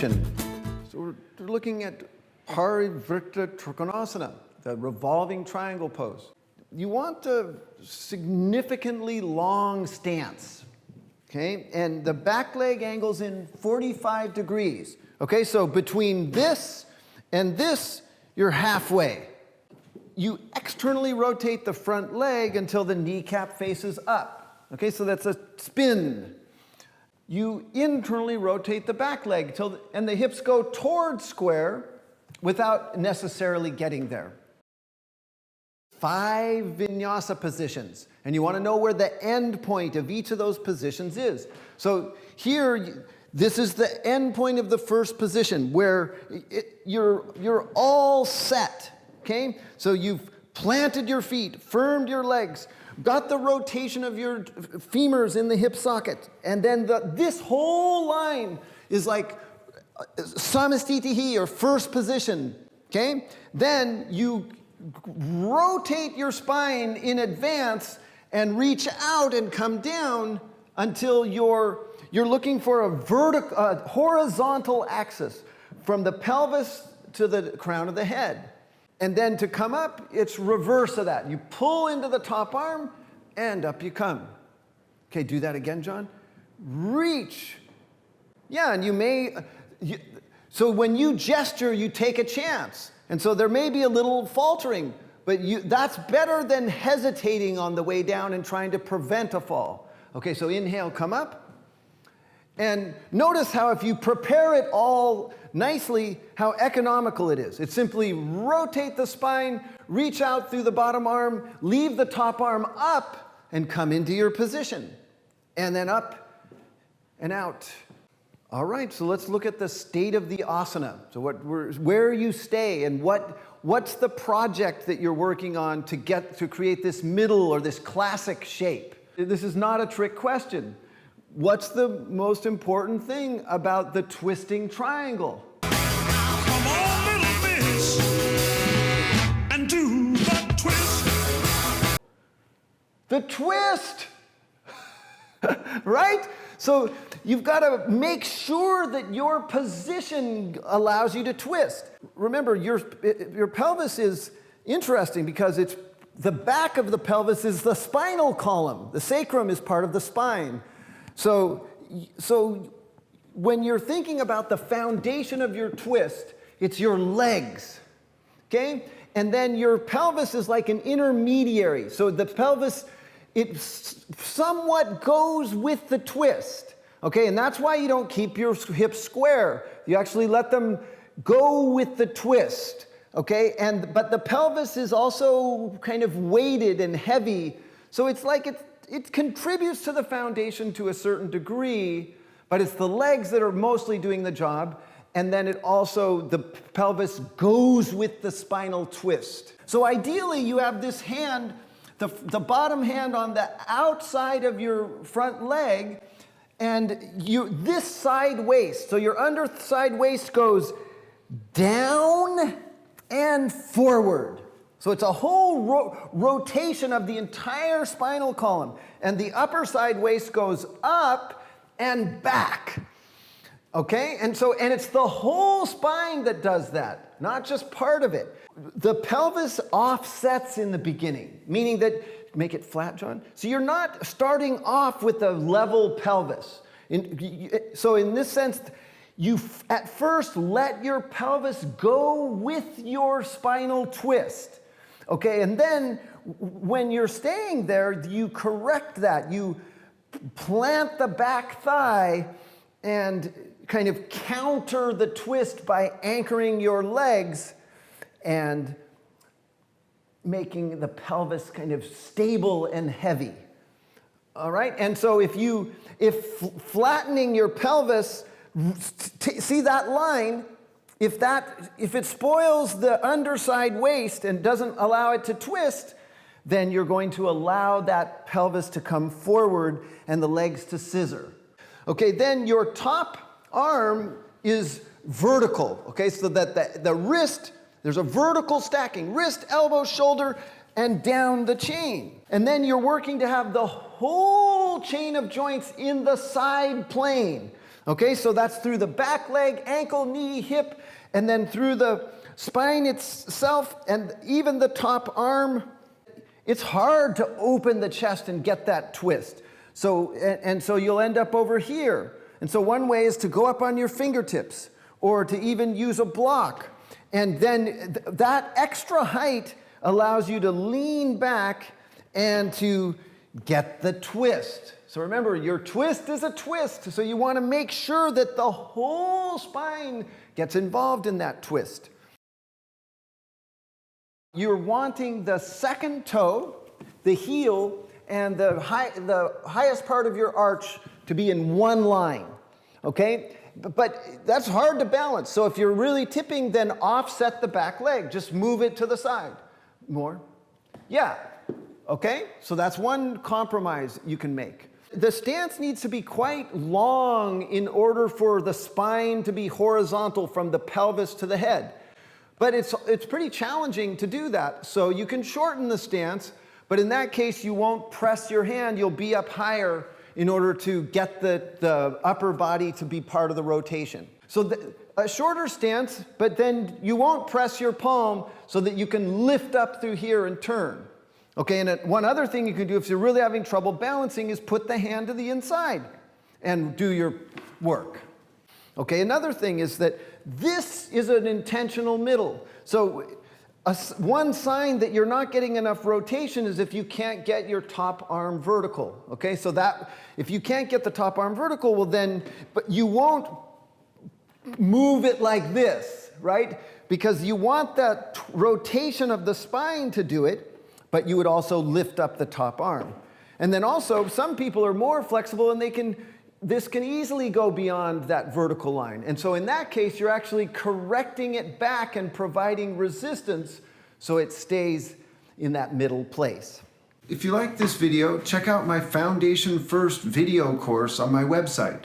position. So we're looking at Parivrtta Trikonasana, the revolving triangle pose. You want a significantly long stance, okay? And the back leg angles in 45 degrees. Okay, so between this and this, you're halfway. You externally rotate the front leg until the kneecap faces up. Okay, so that's a spin. You internally rotate the back leg and the hips go towards square without necessarily getting there. 5 vinyasa positions, and you want to know where the end point of each of those positions is. So here, this is the end point of the first position where you're all set. Okay, so you've planted your feet, firmed your legs, got the rotation of your femurs in the hip socket, and then this whole line is like samastitihi, or first position. Okay, then you rotate your spine in advance and reach out and come down until you're looking for a horizontal axis from the pelvis to the crown of the head. And then to come up, it's reverse of that. You pull into the top arm, and up you come. Okay, do that again, John. Reach. Yeah, and so when you gesture, you take a chance. And so there may be a little faltering, but that's better than hesitating on the way down and trying to prevent a fall. Okay, so inhale, come up. And notice how if you prepare it all nicely, how economical it is. It's simply rotate the spine, reach out through the bottom arm, leave the top arm up, and come into your position. And then up and out. All right, so let's look at the state of the asana. So where you stay and what's the project that you're working on to create this middle or this classic shape. This is not a trick question. What's the most important thing about the twisting triangle? Come on, little miss, and do the twist. The twist, right? So you've got to make sure that your position allows you to twist. Remember, your pelvis is interesting because the back of the pelvis is the spinal column. The sacrum is part of the spine. So when you're thinking about the foundation of your twist, it's your legs, okay? And then your pelvis is like an intermediary. So the pelvis, it somewhat goes with the twist, okay? And that's why you don't keep your hips square. You actually let them go with the twist, okay? But the pelvis is also kind of weighted and heavy. So it's like it contributes to the foundation to a certain degree, but it's the legs that are mostly doing the job, and then the pelvis goes with the spinal twist. So ideally, you have this hand, the bottom hand on the outside of your front leg, and this side waist. So your underside waist goes down and forward. So it's a whole rotation of the entire spinal column. And the upper side waist goes up and back. Okay? And it's the whole spine that does that, not just part of it. The pelvis offsets in the beginning, meaning that, make it flat, John. So you're not starting off with a level pelvis. So in this sense, you at first let your pelvis go with your spinal twist. Okay, and then when you're staying there, you correct that. You plant the back thigh and kind of counter the twist by anchoring your legs and making the pelvis kind of stable and heavy. All right, and so if flattening your pelvis, see that line? If it spoils the underside waist and doesn't allow it to twist, then you're going to allow that pelvis to come forward and the legs to scissor. Okay, then your top arm is vertical. Okay, so that the wrist, there's a vertical stacking, wrist, elbow, shoulder, and down the chain. And then you're working to have the whole chain of joints in the side plane. Okay, so that's through the back leg, ankle, knee, hip, and then through the spine itself and even the top arm. It's hard to open the chest and get that twist. So, and so you'll end up over here. And so one way is to go up on your fingertips or to even use a block. And then that extra height allows you to lean back and to get the twist. So remember, your twist is a twist. So you want to make sure that the whole spine gets involved in that twist. You're wanting the second toe, the heel, and the highest part of your arch to be in one line, okay? But that's hard to balance. So if you're really tipping, then offset the back leg. Just move it to the side. More. Yeah, okay? So that's one compromise you can make. The stance needs to be quite long in order for the spine to be horizontal from the pelvis to the head. But it's pretty challenging to do that. So you can shorten the stance, but in that case, you won't press your hand. You'll be up higher in order to get the upper body to be part of the rotation. So a shorter stance, but then you won't press your palm so that you can lift up through here and turn. Okay, and one other thing you can do if you're really having trouble balancing is put the hand to the inside and do your work. Okay, another thing is that this is an intentional middle. So one sign that you're not getting enough rotation is if you can't get your top arm vertical. Okay, so that if you can't get the top arm vertical, well then, but you won't move it like this, right? Because you want that rotation of the spine to do it, but you would also lift up the top arm. And then also, some people are more flexible and this can easily go beyond that vertical line. And so in that case, you're actually correcting it back and providing resistance so it stays in that middle place. If you like this video, check out my Foundation First video course on my website.